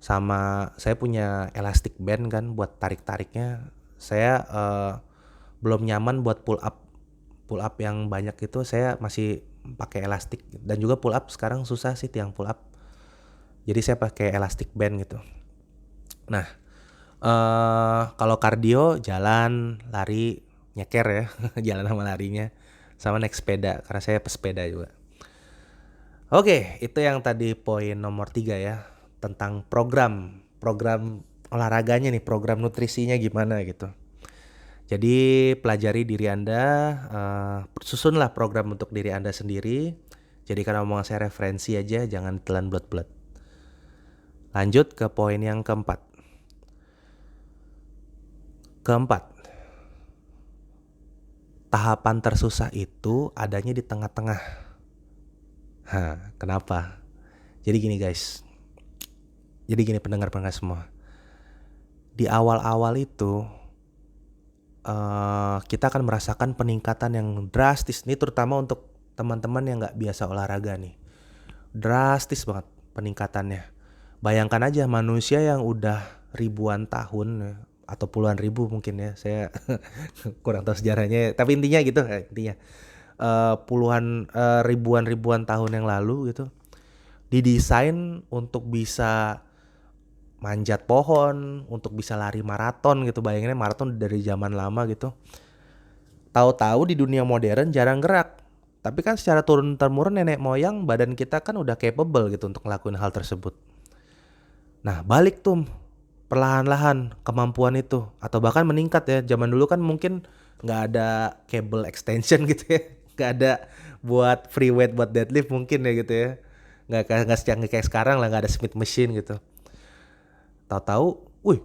Sama saya punya elastic band kan buat tarik-tariknya. Saya belum nyaman buat pull up yang banyak itu, saya masih pakai elastik. Dan juga pull up sekarang susah sih tiang pull up, jadi saya pakai elastic band gitu. Nah kalau kardio jalan, lari, nyeker ya jalan sama larinya, sama naik sepeda karena saya pesepeda juga. Oke, itu yang tadi poin nomor 3 ya, tentang program olahraganya nih, program nutrisinya gimana gitu. Jadi pelajari diri Anda, susunlah program untuk diri Anda sendiri. Jadi karena omongan saya referensi aja, jangan telan bulat-bulat. Lanjut ke poin yang keempat. Tahapan tersusah itu adanya di tengah-tengah. Kenapa? Jadi gini guys. Jadi gini pendengar-pendengar semua. Di awal-awal itu kita akan merasakan peningkatan yang drastis. Ini terutama untuk teman-teman yang gak biasa olahraga nih. Drastis banget peningkatannya. Bayangkan aja manusia yang udah ribuan tahun atau puluhan ribu mungkin ya. Saya kurang tahu sejarahnya. Tapi intinya gitu, intinya puluhan ribuan tahun yang lalu gitu. Didesain untuk bisa manjat pohon, untuk bisa lari maraton gitu. Bayanginnya maraton dari zaman lama gitu. Tahu-tahu di dunia modern jarang gerak. Tapi kan secara turun-temurun nenek moyang badan kita kan udah capable gitu untuk ngelakuin hal tersebut. Nah balik tuh perlahan-lahan kemampuan itu. Atau bahkan meningkat ya. Zaman dulu kan mungkin gak ada cable extension gitu ya. Gak ada buat free weight, buat deadlift mungkin ya gitu ya. Gak secanggih kayak sekarang lah, gak ada Smith machine gitu. Tahu-tahu, wih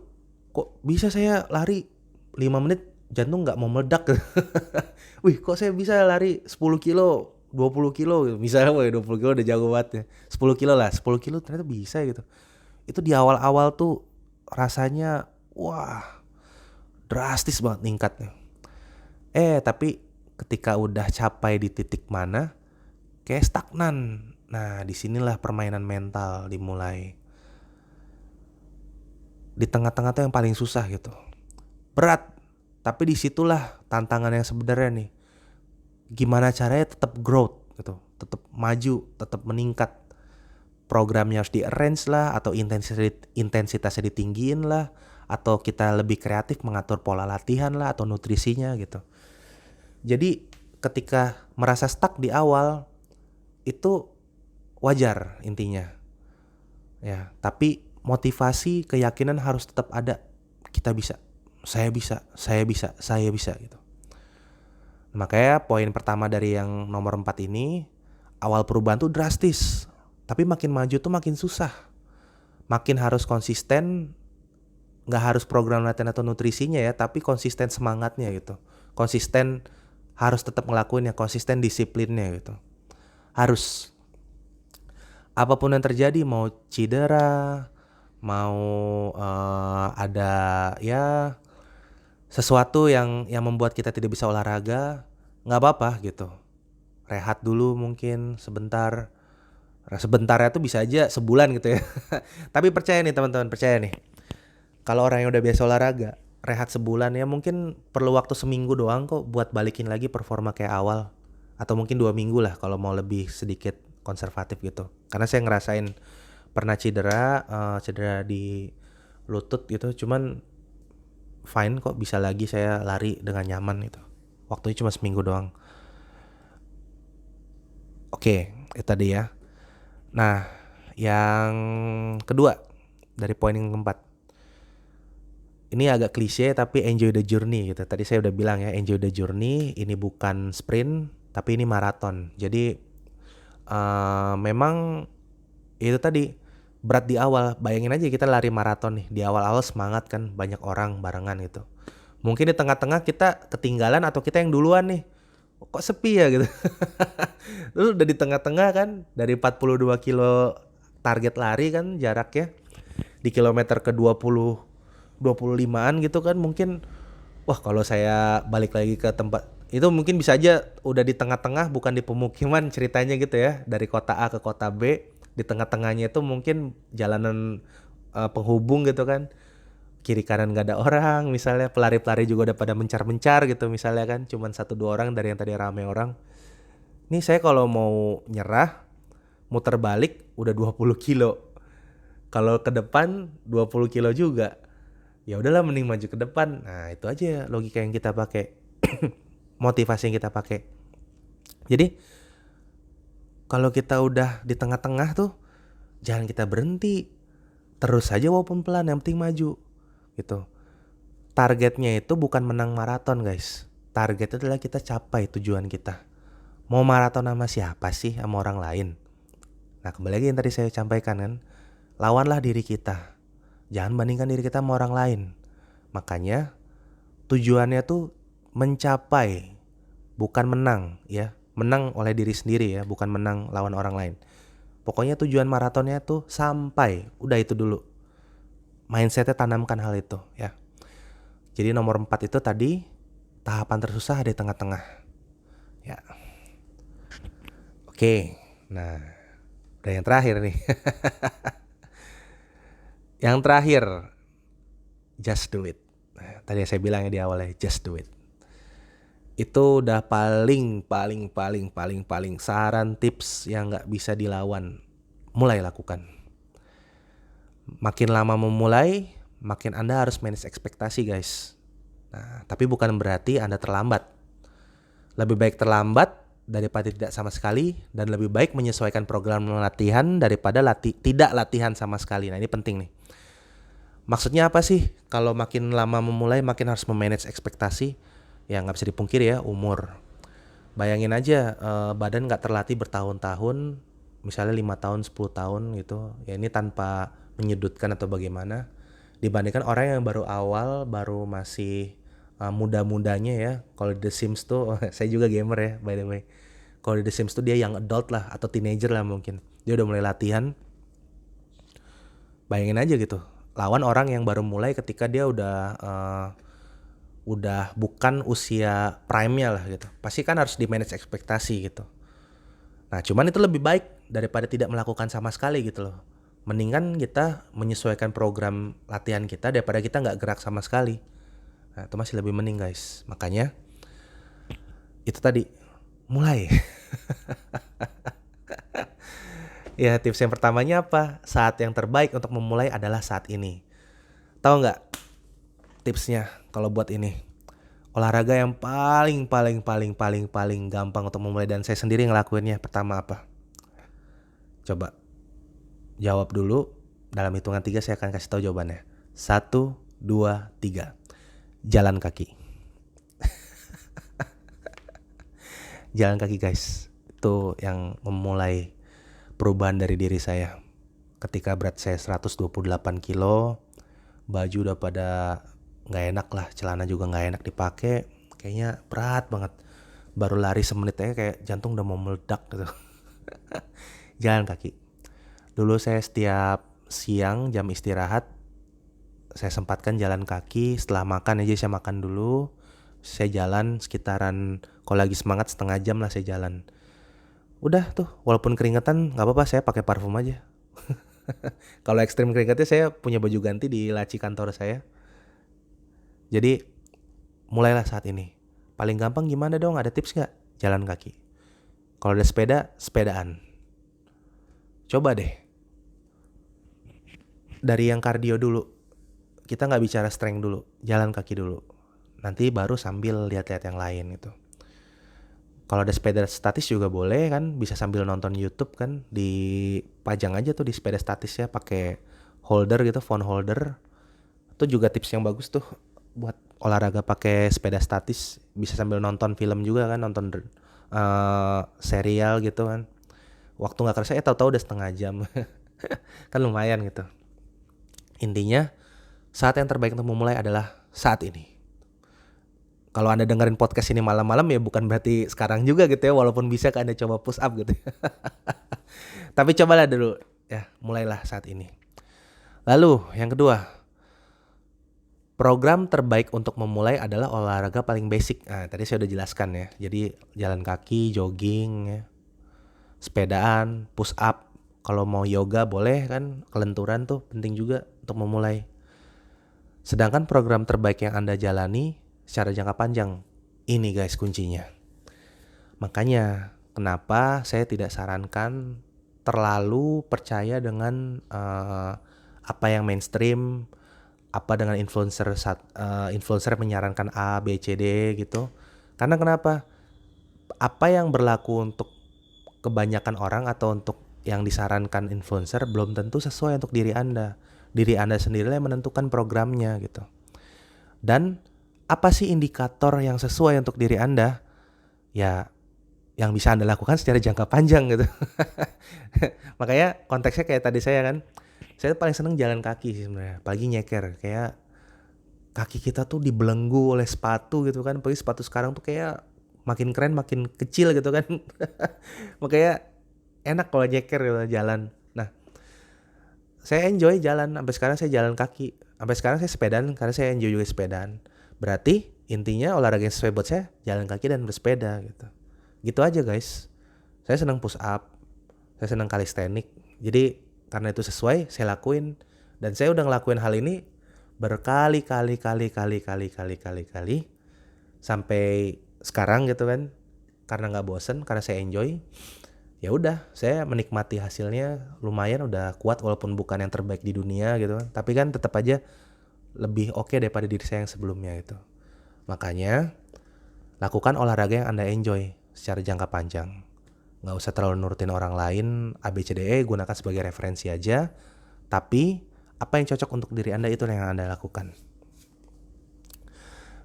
kok bisa saya lari 5 menit jantung gak mau meledak. Wih kok saya bisa lari 10 kilo, 20 kilo gitu. Misalnya 20 kilo udah jago banget ya. 10 kilo lah, 10 kilo ternyata bisa gitu. Itu di awal-awal tuh rasanya wah drastis banget ningkatnya. Tapi ketika udah capai di titik mana kayak stagnan. Nah disinilah permainan mental dimulai. Di tengah-tengah tuh yang paling susah gitu. Berat, tapi disitulah tantangan yang sebenarnya nih. Gimana caranya tetap growth gitu, tetap maju, tetap meningkat. Programnya harus di-arrange lah, atau intensitasnya ditinggiin lah, atau kita lebih kreatif mengatur pola latihan lah, atau nutrisinya gitu. Jadi ketika merasa stuck di awal, itu wajar intinya. Ya, tapi motivasi, keyakinan harus tetap ada. Kita bisa, saya bisa, saya bisa, saya bisa gitu. Makanya poin pertama dari yang nomor 4 ini, awal perubahan tuh drastis. Tapi makin maju tuh makin susah. Makin harus konsisten, gak harus program latihan atau nutrisinya ya, tapi konsisten semangatnya gitu. Konsisten harus tetap ngelakuin ya, konsisten disiplinnya gitu. Harus. Apapun yang terjadi, mau cedera, mau ada ya sesuatu yang membuat kita tidak bisa olahraga, nggak apa-apa gitu. Rehat dulu mungkin sebentar. Sebentarnya tuh bisa aja sebulan gitu ya. Tapi percaya nih teman-teman, percaya nih. Kalau orang yang udah biasa olahraga, rehat sebulan ya mungkin perlu waktu seminggu doang kok buat balikin lagi performa kayak awal. Atau mungkin 2 minggu lah kalau mau lebih sedikit konservatif gitu. Karena saya ngerasain pernah cedera di lutut gitu, cuman fine kok, bisa lagi saya lari dengan nyaman itu. Waktunya cuma seminggu doang. Oke, itu tadi ya. Nah, yang kedua dari poin yang keempat. Ini agak klise tapi enjoy the journey gitu. Tadi saya udah bilang ya, enjoy the journey. Ini bukan sprint, tapi ini maraton. Jadi memang itu tadi berat di awal. Bayangin aja kita lari maraton nih. Di awal-awal semangat kan, banyak orang barengan gitu. Mungkin di tengah-tengah kita ketinggalan atau kita yang duluan nih. Kok sepi ya gitu. Terus udah di tengah-tengah kan, dari 42 kilo target lari kan jaraknya. Di kilometer ke 25-an gitu kan mungkin, wah kalau saya balik lagi ke tempat itu mungkin bisa aja udah di tengah-tengah, bukan di pemukiman ceritanya gitu ya. Dari kota A ke kota B, di tengah-tengahnya itu mungkin jalanan penghubung gitu kan. Kiri kanan gak ada orang misalnya, pelari-pelari juga udah pada mencar-mencar gitu misalnya kan. Cuman 1-2 orang dari yang tadi rame orang. Nih saya kalau mau nyerah, muter balik udah 20 kilo. Kalau ke depan 20 kilo juga. Ya udahlah mending maju ke depan. Nah, itu aja logika yang kita pakai. Motivasi yang kita pakai. Jadi kalau kita udah di tengah-tengah tuh, jangan kita berhenti. Terus aja walaupun pelan, yang penting maju. Gitu. targetnya itu bukan menang maraton guys. Targetnya adalah kita capai tujuan kita. Mau maraton sama siapa sih? Sama orang lain. Nah kembali lagi yang tadi saya sampaikan kan. Lawanlah diri kita. Jangan bandingkan diri kita sama orang lain. Makanya tujuannya tuh mencapai, bukan menang ya. Menang oleh diri sendiri ya, bukan menang lawan orang lain. Pokoknya tujuan maratonnya tuh sampai. Udah itu dulu. Mindsetnya tanamkan hal itu ya. Jadi nomor 4 itu tadi tahapan tersusah di tengah-tengah. Ya. Oke. Nah, udah yang terakhir nih. Yang terakhir, just do it. Nah, tadi saya bilang ya di awalnya, just do it. Itu udah paling saran tips yang nggak bisa dilawan. Mulai lakukan. Makin lama memulai, makin Anda harus manage ekspektasi guys. Nah, tapi bukan berarti Anda terlambat. Lebih baik terlambat daripada tidak sama sekali, dan lebih baik menyesuaikan program latihan daripada tidak latihan sama sekali. Nah ini penting nih. Maksudnya apa sih? Kalau makin lama memulai makin harus memanage ekspektasi. Ya nggak bisa dipungkiri ya, umur. Bayangin aja badan nggak terlatih bertahun-tahun, misalnya 5 tahun, 10 tahun gitu. Ya ini tanpa menyudutkan atau bagaimana. Dibandingkan orang yang baru awal, baru masih muda-mudanya ya. Kalau di The Sims tuh, saya juga gamer ya by the way. Kalau di The Sims tuh dia young adult lah atau teenager lah mungkin. Dia udah mulai latihan. Bayangin aja gitu. Lawan orang yang baru mulai ketika dia udah bukan usia prime-nya lah gitu. Pasti kan harus di-manage ekspektasi gitu. Nah, cuman itu lebih baik daripada tidak melakukan sama sekali gitu loh. Mendingan kita menyesuaikan program latihan kita daripada kita nggak gerak sama sekali. Nah, itu masih lebih mending guys. Makanya itu tadi, mulai. Ya tips yang pertamanya apa? Saat yang terbaik untuk memulai adalah saat ini. Tahu nggak tipsnya kalau buat ini? Olahraga yang paling gampang untuk memulai dan saya sendiri ngelakuinnya pertama apa? Coba jawab dulu. Dalam hitungan 3 saya akan kasih tahu jawabannya. 1, 2, 3. Jalan kaki. Jalan kaki guys. Itu yang memulai perubahan dari diri saya. Ketika berat saya 128 kilo, baju udah pada gak enak lah, celana juga gak enak dipakai, kayaknya berat banget. Baru lari semenit aja kayak jantung udah mau meledak gitu. Jalan kaki. Dulu saya setiap siang jam istirahat, saya sempatkan jalan kaki. Setelah makan aja saya makan dulu, saya jalan sekitaran, kalau lagi semangat setengah jam lah saya jalan. Udah tuh, walaupun keringetan gak apa-apa, saya pakai parfum aja. Kalau ekstrim keringetnya saya punya baju ganti di laci kantor saya. Jadi mulailah saat ini. Paling gampang gimana dong? Ada tips gak? Jalan kaki. Kalau ada sepeda, sepedaan. Coba deh. Dari yang kardio dulu. Kita gak bicara strength dulu. Jalan kaki dulu. Nanti baru sambil lihat-lihat yang lain gitu. Kalau ada sepeda statis juga boleh kan. Bisa sambil nonton YouTube kan. Dipajang aja tuh di sepeda statis ya. Pakai holder gitu, phone holder. Itu juga tips yang bagus tuh. Buat olahraga pakai sepeda statis. Bisa sambil nonton film juga kan. Nonton serial gitu kan. Waktu gak kerasa tahu-tahu udah setengah jam. Kan lumayan gitu. Intinya saat yang terbaik untuk memulai adalah saat ini. Kalau Anda dengerin podcast ini malam-malam ya bukan berarti sekarang juga gitu ya. Walaupun bisa kan Anda coba push up gitu. Tapi cobalah dulu ya, mulailah saat ini. Lalu yang kedua, program terbaik untuk memulai adalah olahraga paling basic. Nah tadi saya udah jelaskan ya. Jadi jalan kaki, jogging ya, sepedaan, push up. Kalau mau yoga boleh kan, kelenturan tuh penting juga untuk memulai. Sedangkan program terbaik yang Anda jalani secara jangka panjang, ini guys kuncinya. Makanya kenapa saya tidak sarankan terlalu percaya dengan apa yang mainstream, apa dengan influencer menyarankan A, B, C, D gitu. Karena kenapa? Apa yang berlaku untuk kebanyakan orang atau untuk yang disarankan influencer belum tentu sesuai untuk diri Anda. Diri Anda sendiri yang menentukan programnya gitu. Dan apa sih indikator yang sesuai untuk diri Anda? Ya, yang bisa Anda lakukan secara jangka panjang gitu. Makanya konteksnya kayak tadi saya paling seneng jalan kaki sih sebenarnya, apalagi nyeker. Kayak kaki kita tuh dibelenggu oleh sepatu gitu kan, apalagi sepatu sekarang tuh kayak makin keren makin kecil gitu kan. Makanya enak kalau nyeker gitu, jalan. Nah, saya enjoy jalan, sampai sekarang saya jalan kaki. Sampai sekarang saya sepedaan karena saya enjoy juga sepedaan. Berarti intinya olahraga yang sesuai buat saya jalan kaki dan bersepeda gitu. Gitu aja guys. Saya senang push up, saya senang calisthenics. Jadi karena itu sesuai, saya lakuin. Dan saya udah ngelakuin hal ini berkali-kali sampai sekarang gitu kan. Karena nggak bosen, karena saya enjoy. Ya udah, saya menikmati hasilnya, lumayan udah kuat walaupun bukan yang terbaik di dunia gitu kan. Tapi kan tetap aja lebih oke daripada diri saya yang sebelumnya gitu. Makanya lakukan olahraga yang Anda enjoy secara jangka panjang. Nggak usah terlalu nurutin orang lain, ABCDE gunakan sebagai referensi aja. Tapi apa yang cocok untuk diri Anda itu yang Anda lakukan.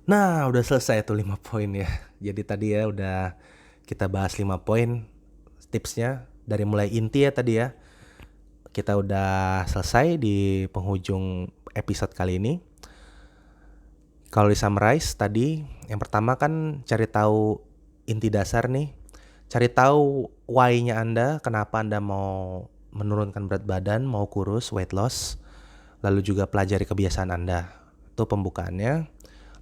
Nah, udah selesai tuh 5 poin ya. Jadi tadi ya udah kita bahas 5 poin tipsnya dari mulai inti ya tadi ya. Kita udah selesai di penghujung episode kali ini. Kalau di summarize tadi, yang pertama kan cari tahu inti dasar nih. Cari tahu why-nya Anda, kenapa Anda mau menurunkan berat badan, mau kurus, weight loss. Lalu juga pelajari kebiasaan Anda. Itu pembukaannya.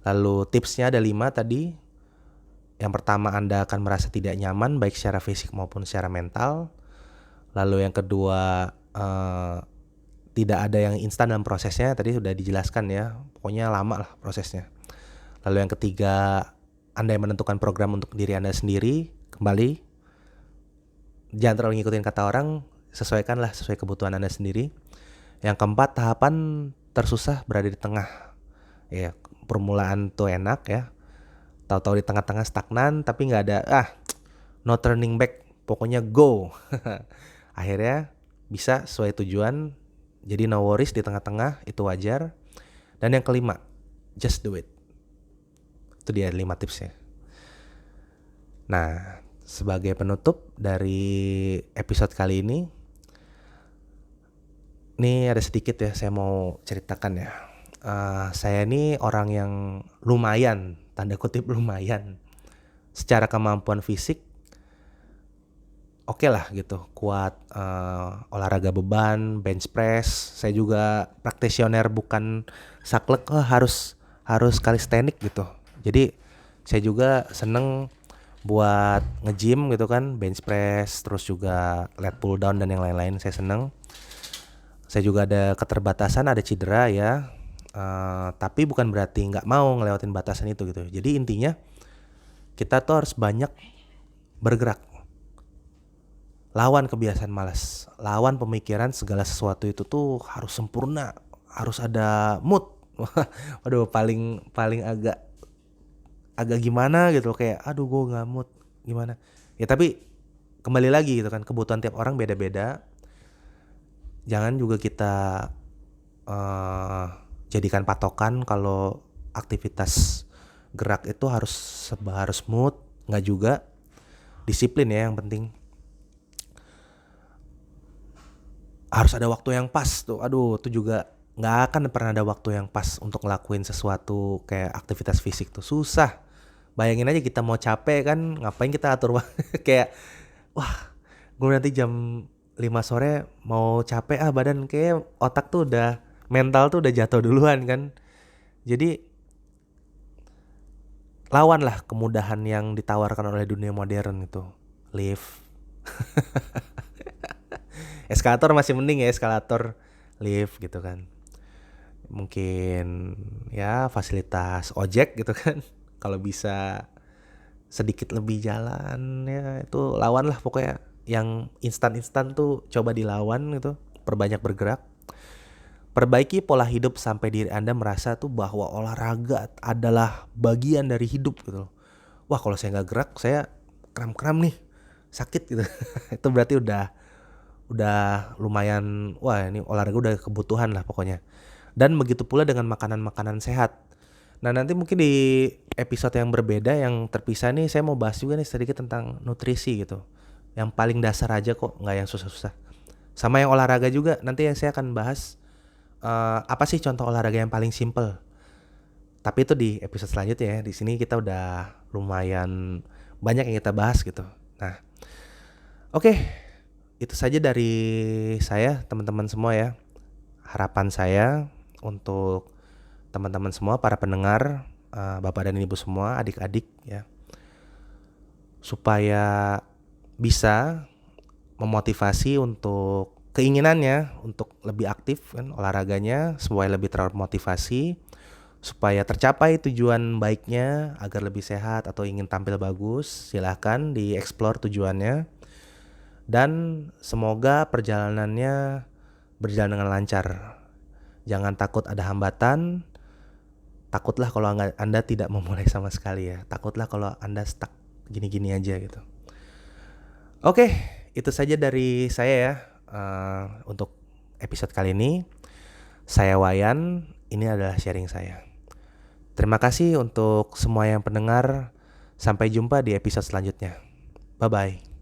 Lalu tipsnya ada 5 tadi. Yang pertama, Anda akan merasa tidak nyaman baik secara fisik maupun secara mental. Lalu yang kedua, tidak ada yang instan dalam prosesnya. Tadi sudah dijelaskan ya, pokoknya lama lah prosesnya. Lalu yang ketiga, Anda yang menentukan program untuk diri Anda sendiri. Kembali, jangan terlalu ngikutin kata orang, sesuaikanlah sesuai kebutuhan Anda sendiri. Yang keempat, tahapan tersusah berada di tengah. Ya, permulaan tuh enak ya, tahu-tahu di tengah-tengah stagnan, tapi nggak ada no turning back, pokoknya go. Akhirnya bisa sesuai tujuan, jadi no worries di tengah-tengah, itu wajar. Dan yang kelima, just do it. Itu dia 5 tipsnya. Nah, sebagai penutup dari episode kali ini, nih ada sedikit ya saya mau ceritakan ya. Saya ini orang yang lumayan, tanda kutip lumayan, secara kemampuan fisik oke lah gitu, kuat, olahraga beban, bench press. Saya juga praktisioner bukan saklek harus calisthenics gitu. Jadi saya juga seneng buat nge-gym gitu kan, bench press, terus juga lat pull down dan yang lain-lain saya seneng. Saya juga ada keterbatasan, ada cedera ya. Tapi bukan berarti nggak mau ngelewatin batasan itu gitu. Jadi intinya kita tuh harus banyak bergerak. Lawan kebiasaan malas, lawan pemikiran segala sesuatu itu tuh harus sempurna, harus ada mood. Waduh, paling agak gimana gitu, kayak aduh gue nggak mood gimana. Ya tapi kembali lagi gitu kan, kebutuhan tiap orang beda-beda. Jangan juga kita jadikan patokan kalau aktivitas gerak itu harus smooth, nggak juga. Disiplin ya yang penting. Harus ada waktu yang pas tuh. Aduh, itu juga nggak akan pernah ada waktu yang pas untuk ngelakuin sesuatu kayak aktivitas fisik tuh susah. Bayangin aja kita mau capek kan, ngapain kita atur kayak wah, gue nanti jam 5 sore mau capek badan, kayak otak tuh udah, mental tuh udah jatuh duluan kan. Jadi lawanlah kemudahan yang ditawarkan oleh dunia modern itu. Lift. Eskalator masih mending ya, eskalator, lift gitu kan. Mungkin ya fasilitas ojek gitu kan. Kalau bisa sedikit lebih jalan ya, itu lawan lah pokoknya. Yang instan-instan tuh coba dilawan gitu. Perbanyak bergerak. Perbaiki pola hidup sampai diri Anda merasa tuh bahwa olahraga adalah bagian dari hidup gitu. Wah, kalau saya nggak gerak, saya kram-kram nih, sakit gitu. Itu berarti udah lumayan, wah ini olahraga udah kebutuhan lah pokoknya. Dan begitu pula dengan makanan-makanan sehat. Nah, nanti mungkin di episode yang berbeda yang terpisah nih saya mau bahas juga nih sedikit tentang nutrisi gitu. Yang paling dasar aja kok, nggak yang susah-susah. Sama yang olahraga juga, nanti yang saya akan bahas apa sih contoh olahraga yang paling simple. Tapi itu di episode selanjutnya ya. Di sini kita udah lumayan banyak yang kita bahas gitu. Nah, oke. Itu saja dari saya, teman-teman semua ya. Harapan saya untuk teman-teman semua, para pendengar, Bapak dan Ibu semua, adik-adik ya, supaya bisa memotivasi untuk keinginannya untuk lebih aktif kan olahraganya, supaya lebih termotivasi, supaya tercapai tujuan baiknya agar lebih sehat atau ingin tampil bagus. Silahkan dieksplor tujuannya dan semoga perjalanannya berjalan dengan lancar. Jangan takut ada hambatan. Takutlah kalau Anda tidak memulai sama sekali ya. Takutlah kalau Anda stuck gini-gini aja gitu. Oke, itu saja dari saya ya. Untuk episode kali ini, saya Wayan. Ini adalah sharing saya. Terima kasih untuk semua yang pendengar. Sampai jumpa di episode selanjutnya. Bye-bye.